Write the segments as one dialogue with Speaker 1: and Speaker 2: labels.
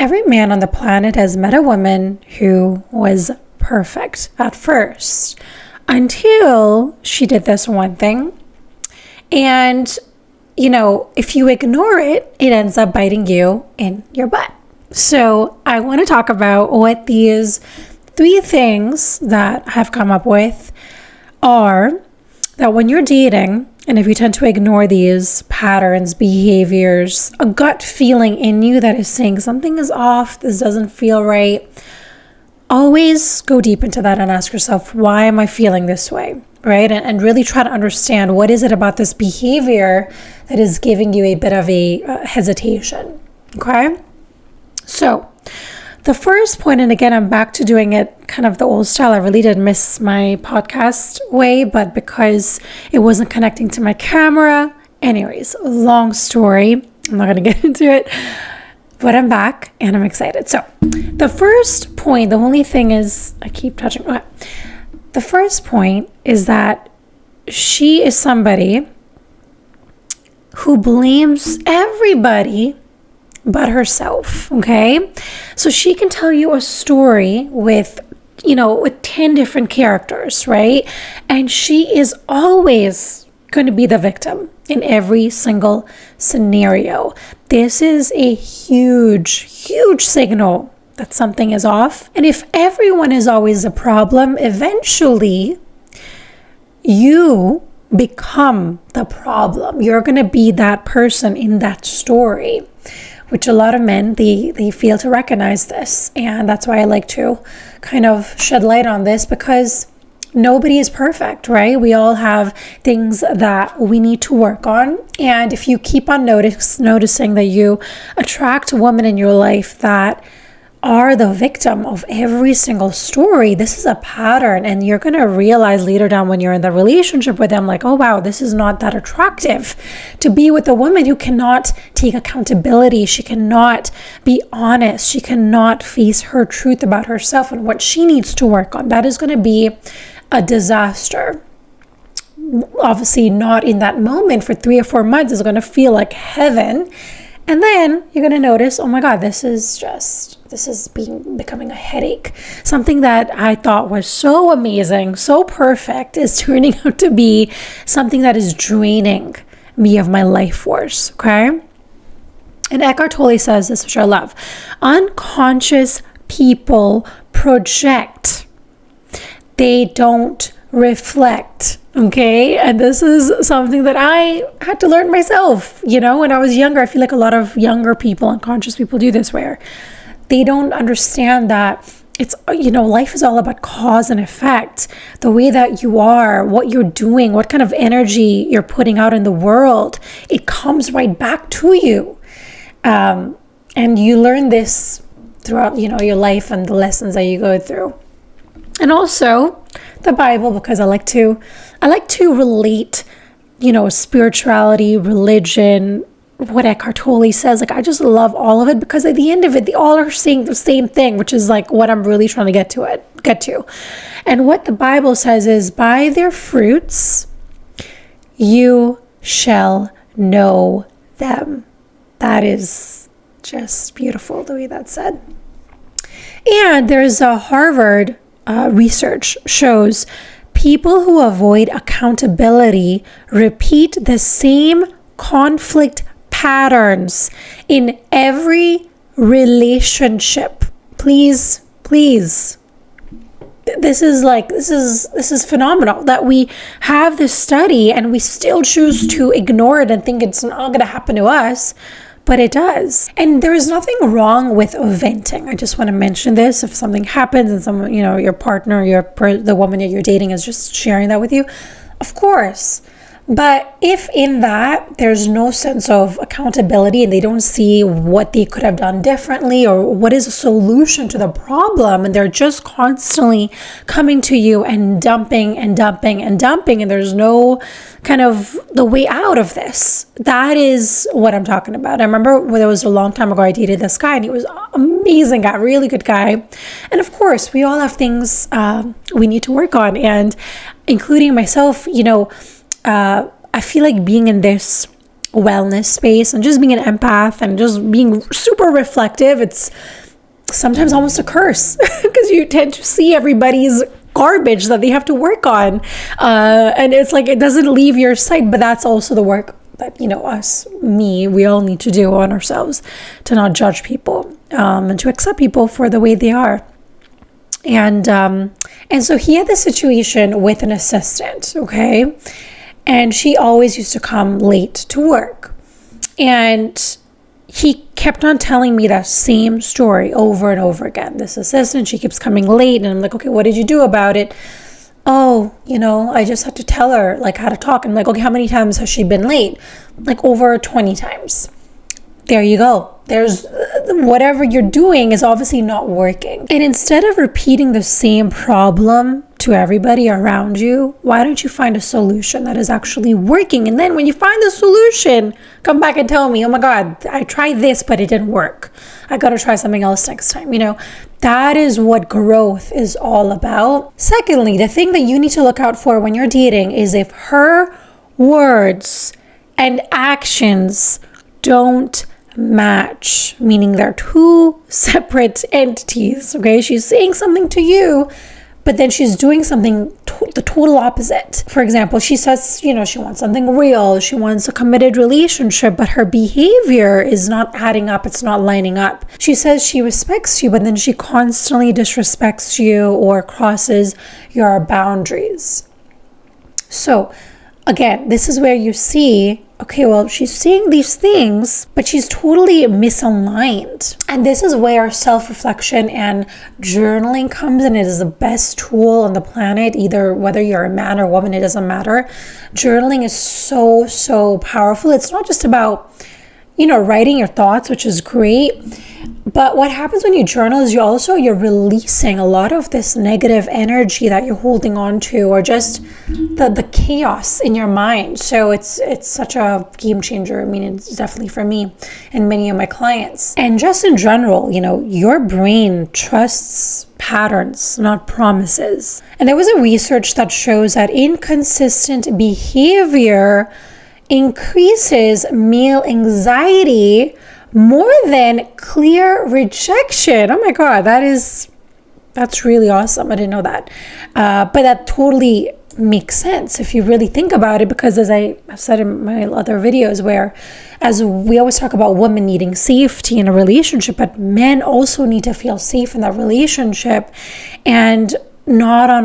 Speaker 1: every man on the planet has met a woman who was perfect at first until she did this one thing. And, if you ignore it, it ends up biting you in your butt. So I want to talk about what these 3 things that I've come up with are, that when you're dating, and if you tend to ignore these patterns, behaviors, a gut feeling in you that is saying something is off, this doesn't feel right, always go deep into that and ask yourself, why am I feeling this way, right? And really try to understand, what is it about this behavior that is giving you a bit of a hesitation, okay? So the first point, and again, I'm back to doing it kind of the old style. I really did miss my podcast way, but because it wasn't connecting to my camera. Anyways, long story. I'm not going to get into it, but I'm back and I'm excited. So the first point, the only thing is, I keep touching. Okay. The first point is that she is somebody who blames everybody but herself, okay? So she can tell you a story with 10 different characters, right? And she is always going to be the victim in every single scenario. This is a huge, huge signal that something is off. And if everyone is always a problem, eventually you become the problem. You're going to be that person in that story, which a lot of men, they fail to recognize this. And that's why I like to kind of shed light on this, because nobody is perfect, right? We all have things that we need to work on. And if you keep on noticing that you attract women in your life that are the victim of every single story, this is a pattern, and you're going to realize later down when you're in the relationship with them, like, oh wow, this is not that attractive to be with a woman who cannot take accountability. She cannot be honest. She cannot face her truth about herself and what she needs to work on. That is going to be a disaster. Obviously not in that moment. For 3 or 4 months it's going to feel like heaven, and then you're going to notice, oh my God, this is becoming a headache. Something that I thought was so amazing, so perfect, is turning out to be something that is draining me of my life force, okay? And Eckhart Tolle says this, which I love. Unconscious people project. They don't reflect. Okay. And this is something that I had to learn myself. When I was younger, I feel like a lot of younger people, unconscious people, do this, where they don't understand that it's, life is all about cause and effect. The way that you are, what you're doing, what kind of energy you're putting out in the world, it comes right back to you. And you learn this throughout, your life and the lessons that you go through. And also the Bible, because I like to relate, spirituality, religion, what Eckhart Tolle says. Like, I just love all of it, because at the end of it, they all are saying the same thing, which is like what I'm really trying to get to. And what the Bible says is, by their fruits you shall know them. That is just beautiful, the way that's said. And there's a Harvard research shows people who avoid accountability repeat the same conflict patterns in every relationship. Please. This is phenomenal that we have this study and we still choose to ignore it and think it's not going to happen to us. But it does. And there is nothing wrong with venting. I just want to mention this. If something happens and someone, your partner, the woman that you're dating is just sharing that with you, of course. But if in that there's no sense of accountability and they don't see what they could have done differently or what is a solution to the problem, and they're just constantly coming to you and dumping and there's no kind of the way out of this, that is what I'm talking about. I remember when it was a long time ago, I dated this guy and he was an amazing guy, really good guy. And of course, we all have things we need to work on, and including myself, I feel like being in this wellness space and just being an empath and just being super reflective, it's sometimes almost a curse because you tend to see everybody's garbage that they have to work on. And it's like, it doesn't leave your sight, but that's also the work that, we all need to do on ourselves, to not judge people, and to accept people for the way they are. And so he had this situation with an assistant, okay? And she always used to come late to work. And he kept on telling me that same story over and over again. This assistant, she keeps coming late. And I'm like, okay, what did you do about it? Oh, I just had to tell her like how to talk. I'm like, okay, how many times has she been late? Like over 20 times. There you go. There's whatever you're doing is obviously not working. And instead of repeating the same problem to everybody around you, why don't you find a solution that is actually working? And then when you find the solution, come back and tell me, oh my God, I tried this, but it didn't work. I got to try something else next time. That is what growth is all about. Secondly, the thing that you need to look out for when you're dating is if her words and actions don't match, meaning they're two separate entities, okay? She's saying something to you, but then she's doing something the total opposite. For example, she says, she wants something real, she wants a committed relationship, but her behavior is not adding up, it's not lining up. She says she respects you, but then she constantly disrespects you or crosses your boundaries. So again, this is where you see, okay, well, she's saying these things, but she's totally misaligned. And this is where self-reflection and journaling comes in. It is the best tool on the planet, either whether you're a man or woman, it doesn't matter. Journaling is so, so powerful. It's not just about, writing your thoughts, which is great. But what happens when you journal is you're releasing a lot of this negative energy that you're holding on to, or just the chaos in your mind. So it's such a game changer. I mean, it's definitely for me and many of my clients. And just in general, your brain trusts patterns, not promises. And there was a research that shows that inconsistent behavior increases male anxiety more than clear rejection. Oh my God, that's really awesome. I didn't know that. But that totally makes sense if you really think about it, because as I have said in my other videos, where as we always talk about women needing safety in a relationship, but men also need to feel safe in that relationship and not on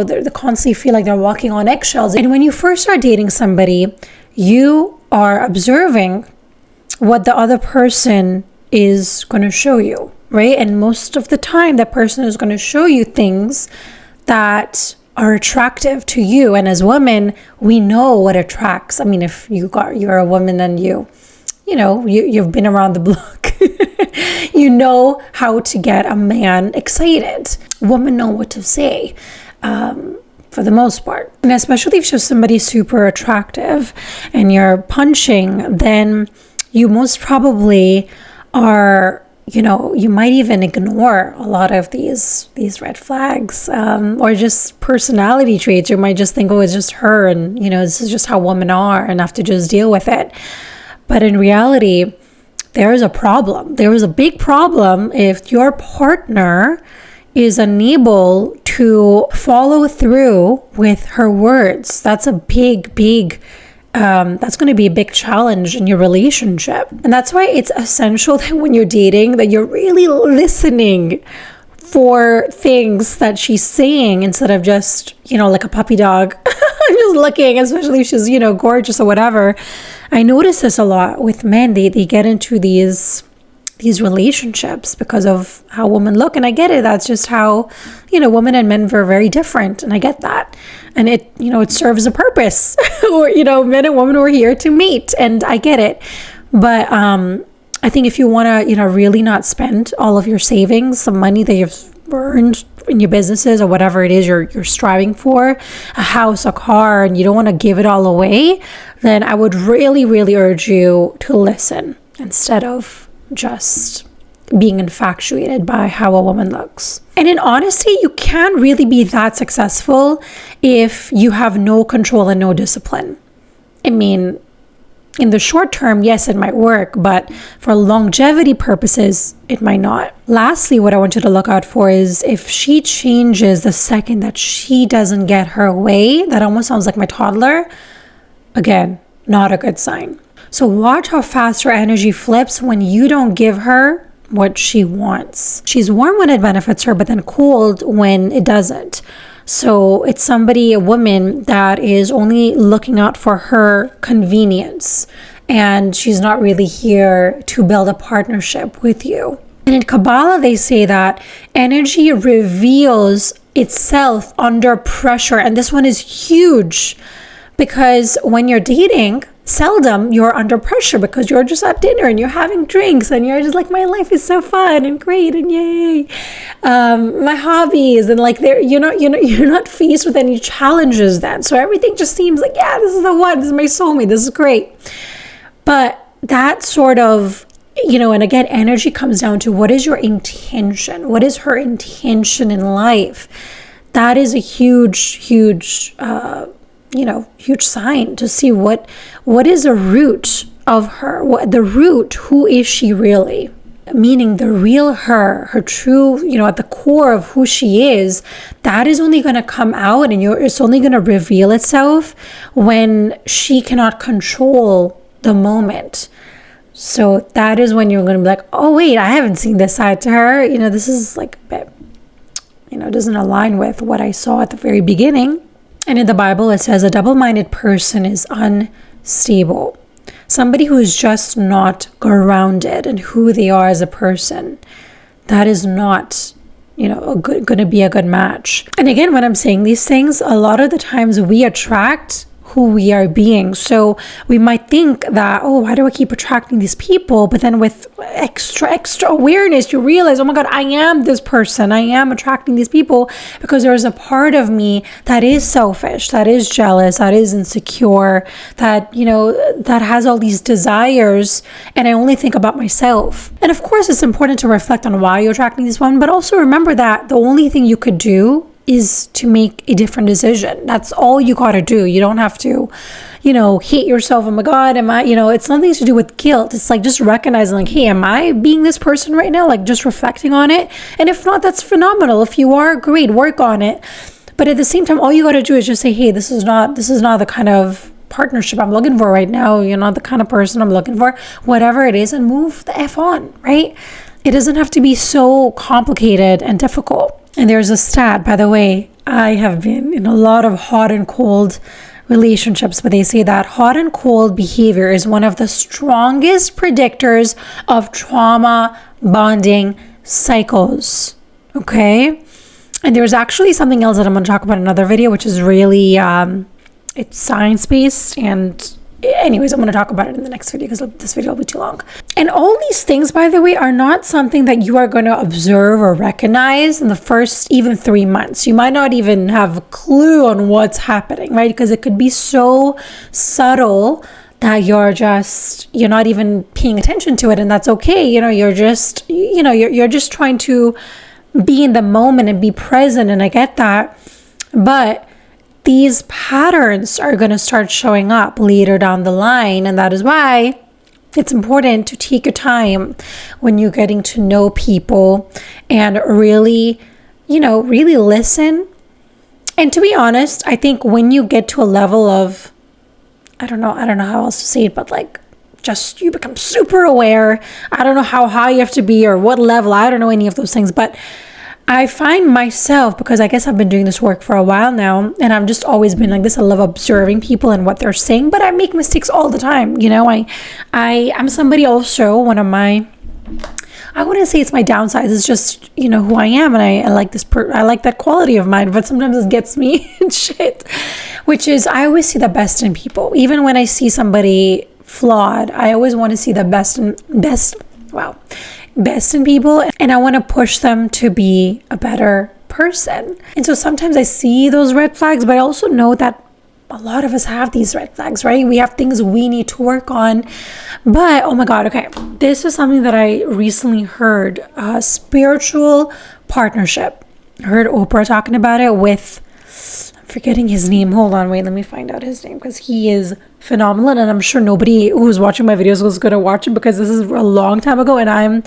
Speaker 1: they constantly feel like they're walking on eggshells. And when you first start dating somebody, you are observing what the other person is going to show you, right? And most of the time, that person is going to show you things that are attractive to you. And as women, we know what attracts. I mean, if you're a woman, then you've been around the block. You know how to get a man excited. Women know what to say. For the most part. And especially if you're somebody super attractive and you're punching, then you most probably are, you might even ignore a lot of these red flags, or just personality traits. You might just think, oh, it's just her, and, this is just how women are, and have to just deal with it. But in reality, there is a problem. There is a big problem if your partner is unable to follow through with her words. That's a big, that's going to be a big challenge in your relationship. And that's why it's essential that when you're dating, that you're really listening for things that she's saying, instead of just, like a puppy dog, just looking, especially if she's, gorgeous or whatever. I notice this a lot with men. They get into these relationships because of how women look. And I get it. That's just how, women and men are very different. And I get that. And it serves a purpose. Or, men and women were here to meet. And I get it. But I think if you want to, really not spend all of your savings, the money that you've earned in your businesses or whatever it is you're striving for, a house, a car, and you don't want to give it all away, then I would really, really urge you to listen instead of just being infatuated by how a woman looks. And in honesty, you can't really be that successful if you have no control and no discipline. I mean, In the short term, yes, it might work, but for longevity purposes, it might not. Lastly, what I want you to look out for is if she changes the second that she doesn't get her way. That almost sounds like my toddler. Again, not a good sign. So watch how fast her energy flips when you don't give her what she wants. She's warm when it benefits her, but then cold when it doesn't. So it's somebody, a woman, that is only looking out for her convenience, and she's not really here to build a partnership with you. And in Kabbalah, they say that energy reveals itself under pressure. And this one is huge, because when you're dating, seldom you're under pressure, because you're just at dinner and you're having drinks and you're just like, my life is so fun and great and yay, my hobbies, and like you're not faced with any challenges then. So everything just seems like, yeah, this is the one, this is my soulmate, this is great. But that sort of, and again, energy comes down to what is your intention? What is her intention in life? That is a huge huge sign to see what is the root of her, who is she really? Meaning the real her true, at the core of who she is, that is only going to come out, and it's only going to reveal itself when she cannot control the moment. So that is when you're going to be like, oh wait, I haven't seen this side to her. This is like a bit, doesn't align with what I saw at the very beginning. And in the Bible, it says a double-minded person is unstable. Somebody who is just not grounded in who they are as a person. That is not, going to be a good match. And again, when I'm saying these things, a lot of the times we attract who we are being. So we might think that, oh, why do I keep attracting these people? But then with extra awareness, you realize, oh my God, I am this person. I am attracting these people because there's a part of me that is selfish, that is jealous, that is insecure, that, that has all these desires, and I only think about myself. And of course, it's important to reflect on why you're attracting this one, but also remember that the only thing you could do is to make a different decision. That's all you got to do. You don't have to, hate yourself. Oh my God, am I, it's nothing to do with guilt. It's like just recognizing like, hey, am I being this person right now? Like just reflecting on it. And if not, that's phenomenal. If you are, great, work on it. But at the same time, all you got to do is just say, hey, this is not the kind of partnership I'm looking for right now. You're not the kind of person I'm looking for, whatever it is, and move the F on, right? It doesn't have to be so complicated and difficult. And there's a stat, by the way, I have been in a lot of hot and cold relationships, but they say that hot and cold behavior is one of the strongest predictors of trauma bonding cycles. Okay? And there's actually something else that I'm going to talk about in another video, which is really, it's science-based, and anyways, I'm going to talk about it in the next video because this video will be too long. And all these things, by the way, are not something that you are going to observe or recognize in the first even 3 months. You might not even have a clue on what's happening, right? Because it could be so subtle that you're not even paying attention to it, and that's okay. You're just trying to be in the moment and be present, and I get that. But these patterns are going to start showing up later down the line. And that is why it's important to take your time when you're getting to know people and really, really listen. And to be honest, I think when you get to a level of, I don't know how else to say it, but like just you become super aware. I don't know how high you have to be or what level. I don't know any of those things, but I find myself, because I guess I've been doing this work for a while now, and I've just always been like this. I love observing people and what they're saying, but I make mistakes all the time. I'm somebody also, I wouldn't say it's my downside. It's just, who I am. And I like I like that quality of mine, but sometimes it gets me in shit, which is I always see the best in people. Even when I see somebody flawed, I always want to see the best in people, and I want to push them to be a better person. And so sometimes I see those red flags, but I also know that a lot of us have these red flags, right? We have things we need to work on. But oh my God, okay, this is something that I recently heard, spiritual partnership. I heard Oprah talking about it with, I'm forgetting his name. Hold on, wait, let me find out his name, because he is phenomenal, and I'm sure nobody who's watching my videos was going to watch it because this is a long time ago, and I'm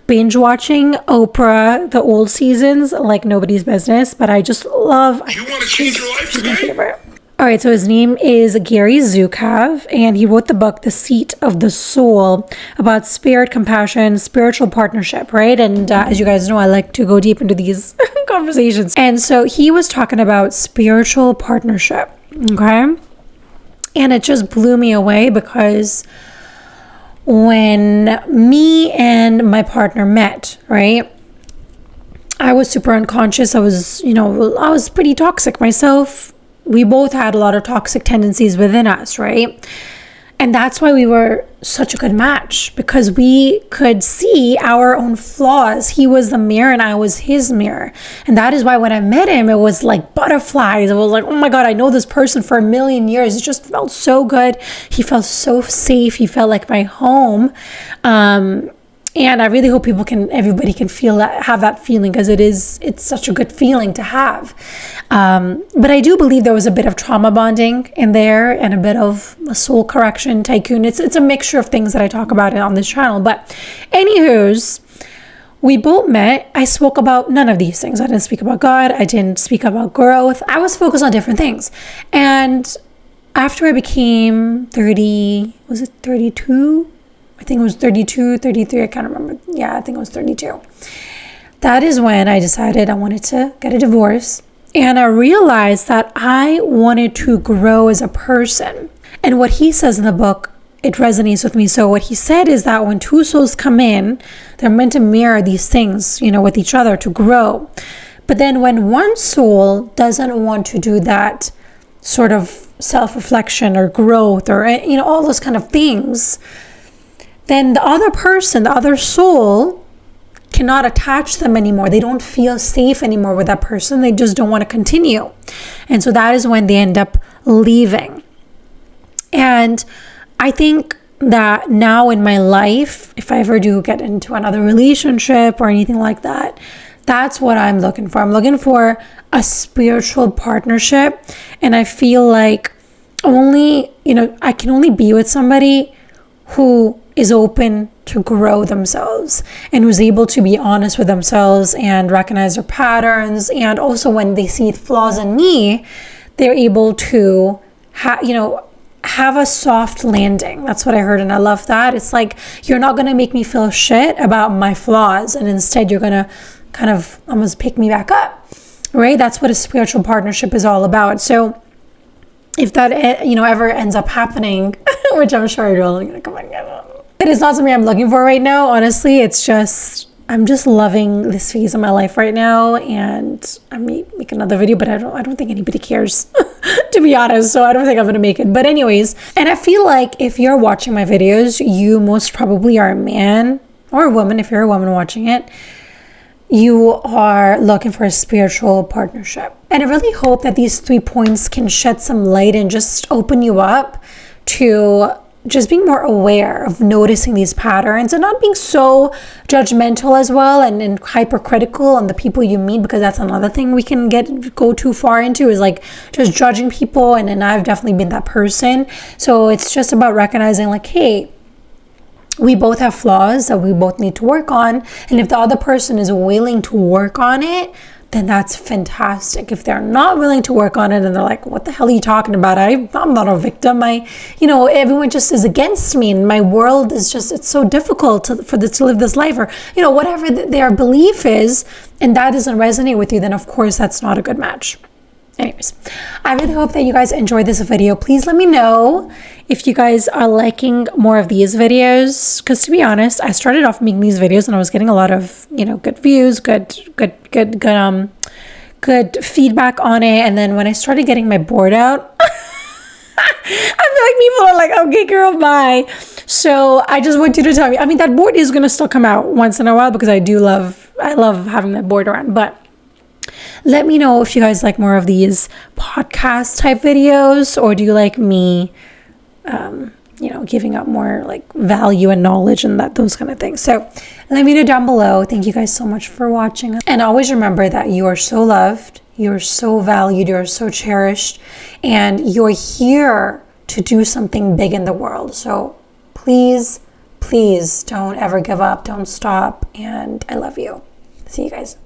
Speaker 1: binge watching Oprah, the old seasons, like nobody's business. But I just love.
Speaker 2: You want to change your life today?
Speaker 1: My favorite. All right, so his name is Gary Zukav, and he wrote the book The Seat of the Soul about spirit, compassion, spiritual partnership, right? And as you guys know, I like to go deep into these conversations. And so he was talking about spiritual partnership, okay? And it just blew me away because when me and my partner met, right? I was super unconscious. I was pretty toxic myself. We both had a lot of toxic tendencies within us, right? And that's why we were such a good match, because we could see our own flaws. He was the mirror and I was his mirror. And that is why when I met him, it was like butterflies. It was like, oh my God, I know this person for a million years. It just felt so good. He felt so safe. He felt like my home. And I really hope everybody can feel that, have that feeling, because it's such a good feeling to have. But I do believe there was a bit of trauma bonding in there and a bit of a soul correction tycoon. It's a mixture of things that I talk about on this channel. But anywho's, we both met. I spoke about none of these things. I didn't speak about God. I didn't speak about growth. I was focused on different things. And after I became 30, was it 32? I think it was 32, 33, I can't remember. Yeah, I think it was 32. That is when I decided I wanted to get a divorce. And I realized that I wanted to grow as a person. And what he says in the book, it resonates with me. So what he said is that when two souls come in, they're meant to mirror these things, with each other to grow. But then when one soul doesn't want to do that sort of self-reflection or growth or, all those kind of things, then the other person, the other soul, cannot attach them anymore. They don't feel safe anymore with that person. They just don't want to continue. And so that is when they end up leaving. And I think that now in my life, if I ever do get into another relationship or anything like that, that's what I'm looking for. I'm looking for a spiritual partnership. And I feel like I can only be with somebody who is open to grow themselves and who's able to be honest with themselves and recognize their patterns. And also when they see flaws in me, they're able to have a soft landing. That's what I heard. And I love that. It's like, you're not going to make me feel shit about my flaws. And instead you're going to kind of almost pick me back up, right? That's what a spiritual partnership is all about. So if that, ever ends up happening, which I'm sure it will, come on, it is not something I'm looking for right now. Honestly, I'm just loving this phase of my life right now, and I may make another video, but I don't think anybody cares, to be honest. So I don't think I'm gonna make it. But anyways, and I feel like if you're watching my videos, you most probably are a man or a woman. If you're a woman watching it, you are looking for a spiritual partnership. And I really hope that these 3 points can shed some light and just open you up to just being more aware of noticing these patterns and not being so judgmental as well and hypercritical on the people you meet, because that's another thing we can go too far into, is like just judging people. And I've definitely been that person. So it's just about recognizing like, hey, we both have flaws that we both need to work on. And if the other person is willing to work on it, then that's fantastic. If they're not willing to work on it and they're like, what the hell are you talking about? I'm not a victim. Everyone just is against me, and my world is just, it's so difficult to live this life, or, whatever their belief is, and that doesn't resonate with you, then of course that's not a good match. Anyways, I really hope that you guys enjoyed this video. Please let me know if you guys are liking more of these videos, because to be honest, I started off making these videos and I was getting a lot of, good views, good feedback on it. And then when I started getting my board out, I feel like people are like, okay, girl, bye. So I just want you to tell me, that board is going to still come out once in a while, because I love having that board around. But let me know if you guys like more of these podcast type videos, or do you like me, giving out more like value and knowledge and those kind of things. So let me know down below. Thank you guys so much for watching. And always remember that you are so loved, you're so valued, you're so cherished, and you're here to do something big in the world. So please, please don't ever give up. Don't stop. And I love you. See you guys.